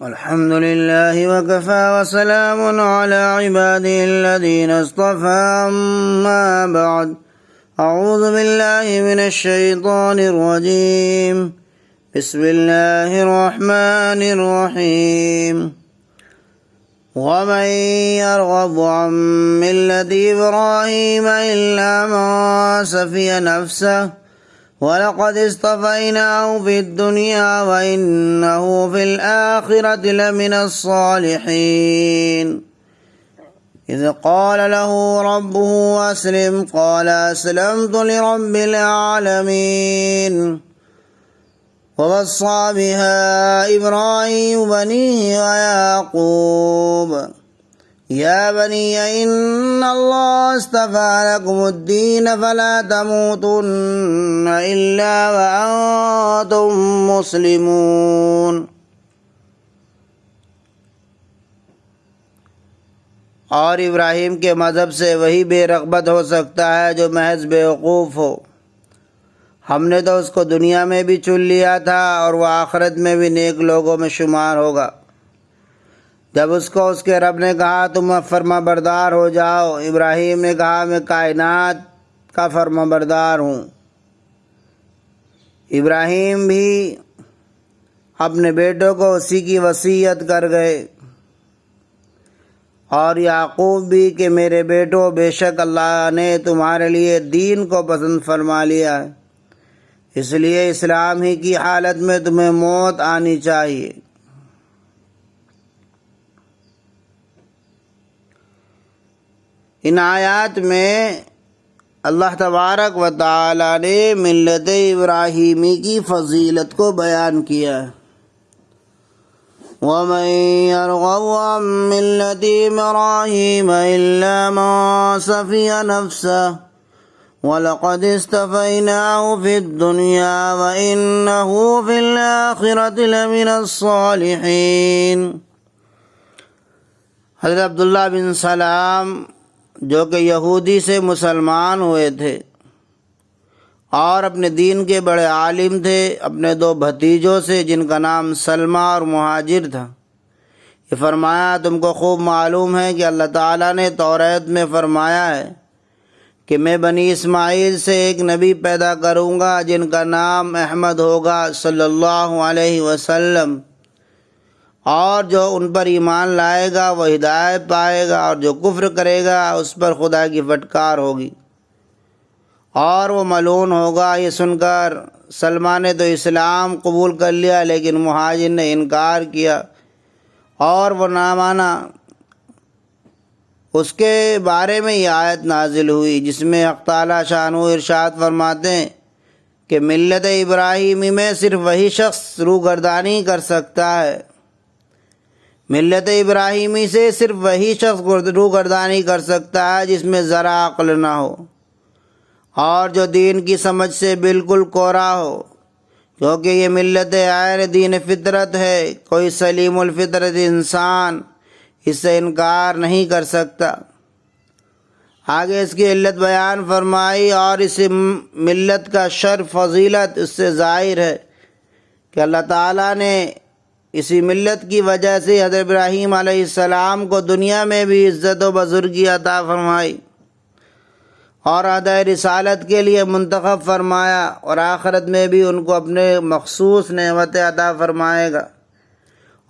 الحمد لله وكفى وسلام على عباده الذين اصطفى أما بعد أعوذ بالله من الشيطان الرجيم بسم الله الرحمن الرحيم ومن يرغب عن ملة إبراهيم إلا من سفي نفسه وَلَقَدِ اصْطَفَيْنَاهُ فِي الدُّنْيَا وَإِنَّهُ فِي الْآخِرَةِ لَمِنَ الصَّالِحِينَ إِذْ قَالَ لَهُ رَبُّهُ أَسْلِمْ قَالَ أَسْلَمْتُ لِرَبِّ الْعَالَمِينَ وَوَصَّى بِهَا إِبْرَاهِيمُ بَنِيهِ وَيَعْقُوبُ يَا بَنِيَّ إِنَّ اللَّهَ اصْطَفَى لَكُمُ الدِّينَ فَلَا تَمُوتُنَّ إِلَّا وَأَنْتُمْ مُسْلِمُونَ۔ اور ابراہیم کے مذہب سے وہی بے رغبت ہو سکتا ہے جو محض بیوقوف ہو۔ ہم نے تو اس کو دنیا میں بھی چن لیا تھا اور وہ آخرت میں بھی نیک لوگوں میں شمار ہوگا۔ جب اس کو اس کے رب نے کہا تم فرما بردار ہو جاؤ، ابراہیم نے کہا میں کائنات کا فرما بردار ہوں۔ ابراہیم بھی اپنے بیٹوں کو اسی کی وصیت کر گئے، اور یعقوب بھی کہ میرے بیٹوں بے شک اللہ نے تمہارے لیے دین کو پسند فرما لیا ہے، اس لیے اسلام ہی کی حالت میں تمہیں موت آنی چاہیے۔ ان آیات میں اللہ تبارک و تعالی نے ملت ابراہیمی کی فضیلت کو بیان کیا ہے۔ وَمَن يَرْغَبُ عَن مِّلَّةِ إِبْرَاهِيمَ إِلَّا مَن سَفِيَ نَفْسَهُ وَلَقَدِ اصْطَفَيْنَاهُ فِي الدُّنْيَا وَإِنَّهُ فِي الْآخِرَةِ لَمِنَ الصَّالِحِينَ۔ حضرت عبداللہ بن سلام جو کہ یہودی سے مسلمان ہوئے تھے اور اپنے دین کے بڑے عالم تھے، اپنے دو بھتیجوں سے جن کا نام سلمہ اور مہاجر تھا، یہ فرمایا تم کو خوب معلوم ہے کہ اللہ تعالیٰ نے توریت میں فرمایا ہے کہ میں بنی اسماعیل سے ایک نبی پیدا کروں گا جن کا نام احمد ہوگا صلی اللہ علیہ وسلم، اور جو ان پر ایمان لائے گا وہ ہدایت پائے گا، اور جو کفر کرے گا اس پر خدا کی پھٹکار ہوگی اور وہ ملعون ہوگا۔ یہ سن کر سلمہ نے تو اسلام قبول کر لیا، لیکن مہاجر نے انکار کیا اور وہ نہ مانا۔ اس کے بارے میں یہ آیت نازل ہوئی جس میں حق تعالیٰ شانہ ارشاد فرماتے ہیں کہ ملت ابراہیمی میں صرف وہی شخص روگردانی کر سکتا ہے، ملت ابراہیمی سے صرف وہی شخص روگردانی کر سکتا ہے جس میں ذرا عقل نہ ہو اور جو دین کی سمجھ سے بالکل کورا ہو، کیونکہ یہ ملت عین دین فطرت ہے، کوئی سلیم الفطرت انسان اس سے انکار نہیں کر سکتا۔ آگے اس کی علت بیان فرمائی، اور اس ملت کا شرف فضیلت اس سے ظاہر ہے کہ اللہ تعالیٰ نے اسی ملت کی وجہ سے حضرت ابراہیم علیہ السلام کو دنیا میں بھی عزت و بزرگی عطا فرمائی اور ادائے رسالت کے لیے منتخب فرمایا، اور آخرت میں بھی ان کو اپنے مخصوص نعمتیں عطا فرمائے گا۔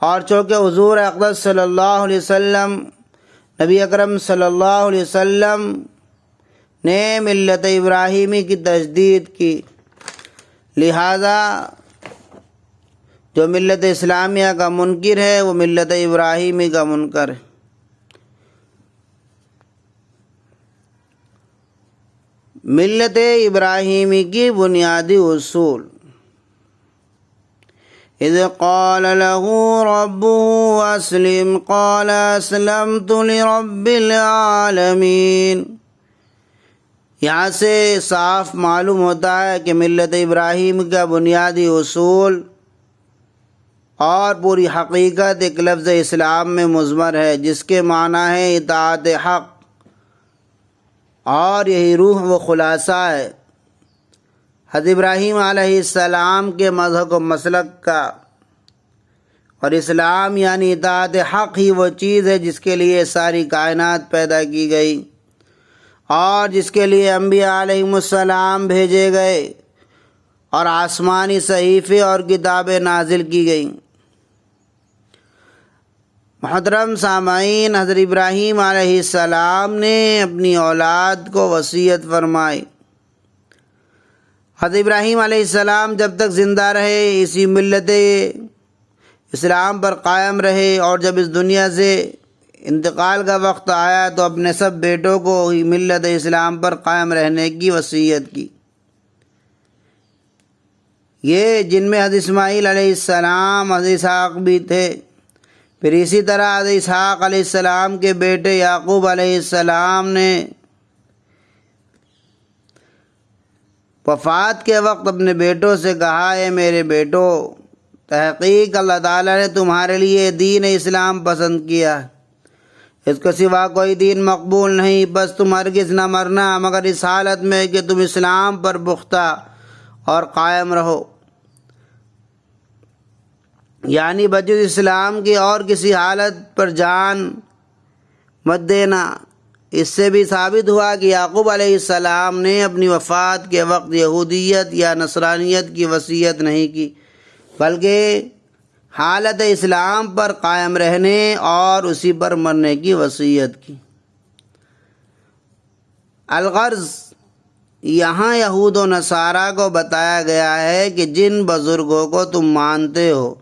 اور چونکہ حضور اقدس صلی اللہ علیہ وسلم، نبی اکرم صلی اللہ علیہ وسلم نے ملت ابراہیمی کی تجدید کی، لہذا جو ملت اسلامیہ کا منکر ہے وہ ملت ابراہیمی کا منکر ہے۔ ملت ابراہیمی کی بنیادی اصول: اذ قال له ربه اسلم قال اسلمت لرب العالمین۔ یہاں سے صاف معلوم ہوتا ہے کہ ملت ابراہیم کا بنیادی اصول اور پوری حقیقت ایک لفظ اسلام میں مضمر ہے، جس کے معنی ہے اطاعت حق، اور یہی روح و خلاصہ ہے حضرت ابراہیم علیہ السلام کے مذہب و مسلک کا، اور اسلام یعنی اطاعت حق ہی وہ چیز ہے جس کے لیے ساری کائنات پیدا کی گئی اور جس کے لیے انبیاء علیہم السلام بھیجے گئے اور آسمانی صحیفے اور کتابیں نازل کی گئیں۔ محترم سامعین، حضرت ابراہیم علیہ السلام نے اپنی اولاد کو وصیت فرمائی۔ حضرت ابراہیم علیہ السلام جب تک زندہ رہے اسی ملت اسلام پر قائم رہے، اور جب اس دنیا سے انتقال کا وقت آیا تو اپنے سب بیٹوں کو ہی ملت اسلام پر قائم رہنے کی وصیت کی۔ یہ جن میں حضرت اسماعیل علیہ السلام، حضرت اسحاق بھی تھے۔ پھر اسی طرح حضرت اسحاق علیہ السلام کے بیٹے یعقوب علیہ السلام نے وفات کے وقت اپنے بیٹوں سے کہا، اے میرے بیٹو، تحقیق اللہ تعالیٰ نے تمہارے لیے دین اسلام پسند کیا، اس کے سوا کوئی دین مقبول نہیں، بس تم ہرگز نہ مرنا مگر اس حالت میں کہ تم اسلام پر پختہ اور قائم رہو، یعنی بجز اسلام کی اور کسی حالت پر جان مت دینا۔ اس سے بھی ثابت ہوا کہ یعقوب علیہ السلام نے اپنی وفات کے وقت یہودیت یا نصرانیت کی وصیت نہیں کی، بلکہ حالت اسلام پر قائم رہنے اور اسی پر مرنے کی وصیت کی۔ الغرض، یہاں یہود و نصارہ کو بتایا گیا ہے کہ جن بزرگوں کو تم مانتے ہو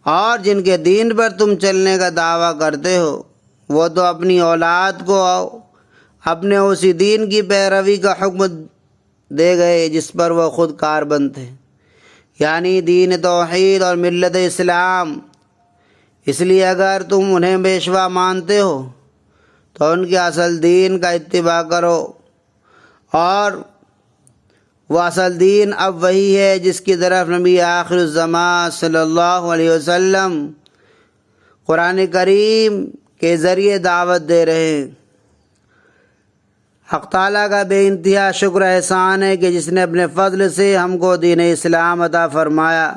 اور جن کے دین پر تم چلنے کا دعویٰ کرتے ہو، وہ تو اپنی اولاد کو اپنے اسی دین کی پیروی کا حکم دے گئے جس پر وہ خود کاربند تھے، یعنی دین توحید اور ملت اسلام۔ اس لیے اگر تم انہیں پیشوا مانتے ہو تو ان کے اصل دین کا اتباع کرو، اور وہ اصل دین اب وہی ہے جس کی طرف نبی آخر الزمان صلی اللہ علیہ وسلم قرآن کریم کے ذریعے دعوت دے رہے ہیں۔ حق تعالیٰ کا بے انتہا شکر احسان ہے کہ جس نے اپنے فضل سے ہم کو دین اسلام عطا فرمایا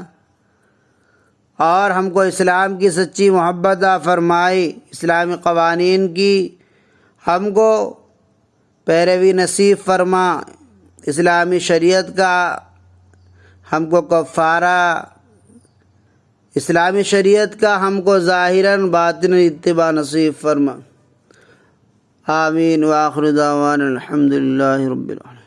اور ہم کو اسلام کی سچی محبت عطا فرمائی، اسلامی قوانین کی ہم کو پیروی نصیب فرما، اسلامی شریعت کا ہم کو کفارہ، اسلامی شریعت کا ہم کو ظاہراً باطناً اتباع نصیب فرما۔ آمین وآخر دعوانا الحمدللہ رب العالمین۔